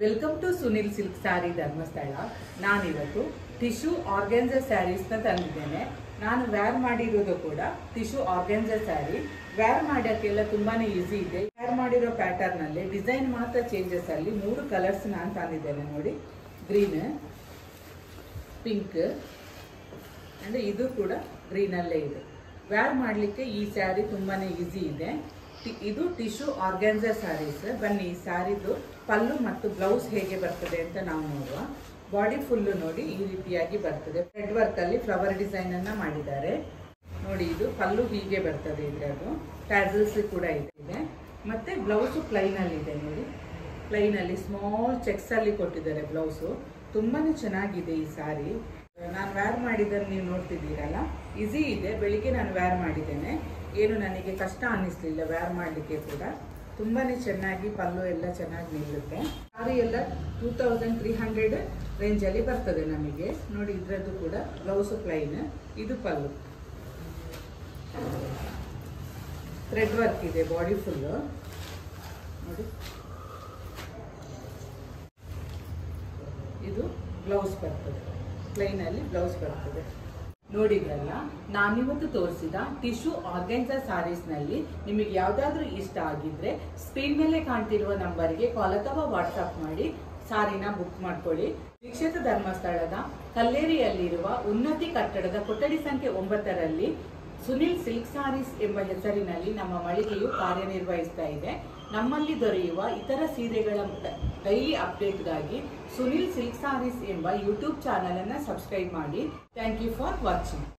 Welcome to Sunil silk saree Dharmasthala. ನಾನಿವತ್ತು tissue organza ಸ್ಯಾರೀಸ್ನ ತಂದಿದ್ದೇನೆ. ನಾನು ವೇರ್ ಮಾಡಿರೋದು ಕೂಡ ಟಿಶ್ಯೂ ಆರ್ಗೆನ್ಜಾ ಸ್ಯಾರಿ. ವೇರ್ ಮಾಡೋಕ್ಕೆಲ್ಲ ತುಂಬಾನೇ ಈಸಿ ಇದೆ. ವೇರ್ ಮಾಡಿರೋ ಪ್ಯಾಟರ್ನ್ ಅಲ್ಲಿ ಡಿಸೈನ್ ಮಾತ್ರ ಚೇಂಜಸ್ ಅಲ್ಲಿ 3 ಕಲರ್ಸ್ ನಾನು ತಂದಿದ್ದೇನೆ ನೋಡಿ. ಗ್ರೀನ್, ಪಿಂಕ್ ಅಂಡ್ ಇದು ಕೂಡ ಗ್ರೀನ್ ಅಲ್ಲೇ ಇದೆ. ವೇರ್ ಮಾಡಲಿಕ್ಕೆ ಈ ಸ್ಯಾರಿ ತುಂಬಾನೇ ಈಸಿ ಇದೆ. ಇದು ಟಿಶ್ಯೂ ಆರ್ಗ್ಯಾನ್ಜಾ ಸ್ಯಾರೀಸ್. ಬನ್ನಿ ಈ ಸ್ಯಾರಿದು ಪಲ್ಲು ಮತ್ತು ಬ್ಲೌಸ್ ಹೇಗೆ ಬರ್ತದೆ ಅಂತ ನಾವು ನೋಡುವ. ಬಾಡಿ ಫುಲ್ಲು ನೋಡಿ ಈ ರೀತಿಯಾಗಿ ಬರ್ತದೆ. ಥ್ರೆಡ್ ವರ್ಕ್ ಅಲ್ಲಿ ಫ್ಲವರ್ ಡಿಸೈನ್ ಅನ್ನ ಮಾಡಿದ್ದಾರೆ ನೋಡಿ. ಇದು ಪಲ್ಲು ಹೀಗೆ ಬರ್ತದೆ. ಇದರದ್ದು ಟ್ಯಾಸಲ್ಸ್ ಕೂಡ ಇದೆ. ಮತ್ತೆ ಬ್ಲೌಸ್ ಪ್ಲೈನ್ ಅಲ್ಲಿ ಇದೆ ನೋಡಿ. ಪ್ಲೈನ್ ಅಲ್ಲಿ ಸ್ಮಾಲ್ ಚೆಕ್ಸ್ ಅಲ್ಲಿ ಕೊಟ್ಟಿದ್ದಾರೆ ಬ್ಲೌಸು. ತುಂಬಾನೇ ಚೆನ್ನಾಗಿದೆ ಈ ಸ್ಯಾರಿ. ನಾನು ವೇರ್ ಮಾಡಿದ್ದನ್ನು ನೀವು ನೋಡ್ತಿದ್ದೀರಲ್ಲ, ಈಸಿ ಇದೆ. ಬೆಳಿಗ್ಗೆ ನಾನು ವೇರ್ ಮಾಡಿದ್ದೇನೆ, ಏನು ನನಗೆ ಕಷ್ಟ ಅನ್ನಿಸ್ಲಿಲ್ಲ ವೇರ್ ಮಾಡಲಿಕ್ಕೆ ಕೂಡ. ತುಂಬಾನೇ ಚೆನ್ನಾಗಿ ಪಲ್ಲು ಎಲ್ಲ ಚೆನ್ನಾಗಿ ನಿಲ್ಲುತ್ತೆ. ಸ್ಯಾರಿ ಎಲ್ಲ 2300 ರೇಂಜ್ ಅಲ್ಲಿ ಬರ್ತದೆ ನಮಗೆ ನೋಡಿ. ಇದ್ರದ್ದು ಕೂಡ ಬ್ಲೌಸ್ ಪ್ಲೈನ್, ಇದು ಪಲ್ಲು. ಥ್ರೆಡ್ ವರ್ಕ್ ಇದೆ ಬಾಡಿ ಫುಲ್ ನೋಡಿ. ಇದು ಬ್ಲೌಸ್ ಬರ್ತದೆ, ಪ್ಲೈನ್ ಅಲ್ಲಿ ಬ್ಲೌಸ್ ಬರ್ತದೆ. ನೋಡಿದ್ರಲ್ಲ, ನಾನಿವತ್ತು ತೋರಿಸಿದ ಟಿಶ್ಯೂ ಆರ್ಗೆನ್ಜಾ ಸ್ಯಾರೀಸ್ ನಲ್ಲಿ ನಿಮಗೆ ಯಾವ್ದಾದ್ರು ಇಷ್ಟ ಆಗಿದ್ರೆ ಸ್ಕ್ರೀನ್ ಮೇಲೆ ಕಾಣ್ತಿರುವ ನಂಬರ್ಗೆ ಕಾಲ್ ಅಥವಾ ವಾಟ್ಸ್ಆಪ್ ಮಾಡಿ ಸಾರಿನ ಬುಕ್ ಮಾಡ್ಕೊಳ್ಳಿ. ಶ್ರೀಕ್ಷೇತ್ರ ಧರ್ಮಸ್ಥಳದ ಕಲ್ಲೇರಿಯಲ್ಲಿರುವ ಉನ್ನತಿ ಕಟ್ಟಡದ ಕೊಠಡಿ ಸಂಖ್ಯೆ 9ರಲ್ಲಿ ಸುನಿಲ್ ಸಿಲ್ಕ್ ಸ್ಯಾರೀಸ್ ಎಂಬ ಹೆಸರಿನಲ್ಲಿ ನಮ್ಮ ಮಳಿಗೆಯು ಕಾರ್ಯನಿರ್ವಹಿಸ್ತಾ ಇದೆ. ನಮ್ಮಲ್ಲಿ ದೊರೆಯುವ ಇತರ ಸೀರೆಗಳ ಡೈಲಿ ಅಪ್ಡೇಟ್ಗಾಗಿ ಸುನಿಲ್ ಸಿಲ್ಕ್ ಸ್ಯಾರೀಸ್ ಎಂಬ ಯೂಟ್ಯೂಬ್ ಚಾನಲ್ ಅನ್ನು ಸಬ್ಸ್ಕ್ರೈಬ್ ಮಾಡಿ. Thank you for watching.